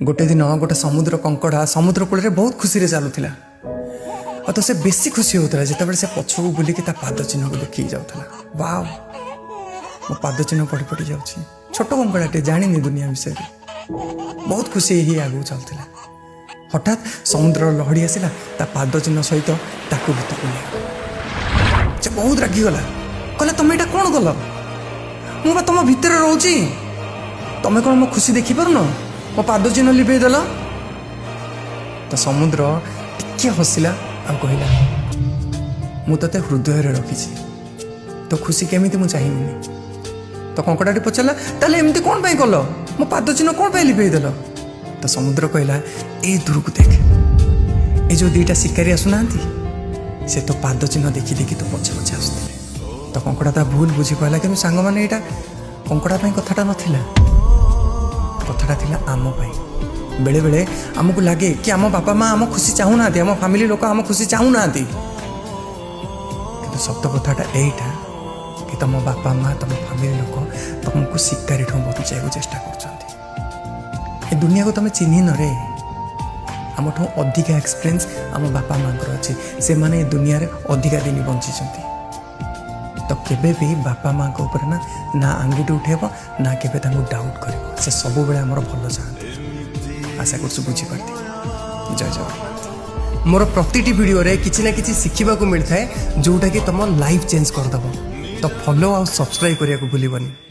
गोटे दिन गोटे समुद्र कंकड़ा समुद्र कूल बहुत खुशी चलुला और तो से बेसी खुशी होता जिते से पछक बुलिकी पाद चिन्ह को देखी जाऊला वाव मो पाद चिन्ह पड़ पड़ जा छोट कंकड़ाटे जानी दुनिया विषय बहुत खुशी ही आगू चलता हठात समुद्र लहड़ी आसला पाद चिन्ह सहित ताकू भीतर नहीं से बहुत रागिगला कहला तुम यहाँ कौन कल मुझे तुम भितर रोची तुम कौन मो खुशी देखिपार मो पाद चिन्ह लिभे देल तो समुद्र टिके हसिला आ कहला मु ते हृदय रखी तो खुशी केमी मुझे चाहिए तो कंकड़ाटी पचारा ताले एमती कौन पाई कल मो पाद चिन्ह कौन पाई लिभे देल तो समुद्र कहला ए दूर को देख ये जो दीटा शिकारी आसुना से तो पाद चिन्ह देखी देखी तो पछे पछे आसुले तो कंकड़ा ता भूल बुझी कहला कि सांग मैंने यहाँ कंकड़ा कथाटा नाला कथाटा थिला आम पाई बेले बेले आमको लगे कि आम बापा माँ आम खुशी चाहूना आम फैमिली लोक आम खुशी चाहूना कि सत कथाटा यहीटा कि तुम बापा माँ तुम फैमिली लोक तुमको शिकारी ठूँ बचाई चेष्टा कर दुनिया को तुम चिन्ह न रे आम ठूँ अधिका एक्सपीरियंस आम बापा माँ अच्छे से माने दुनिया रे अधिका दिन बंची तो केबे भी बापा माँ को ऊपर ना आंगुठी उठेब ना केबे डाउट कर से सब बेले आमर भल चाहते आशा कर बुझीपारती जय जगन्नाथ मोर प्रतिटी वीडियो रे किछि ना किछि शिखिबा को मिलता है जोटा कि तुम लाइफ चेंज करदेव तो फॉलो और सब्सक्राइब करने को भूलनी।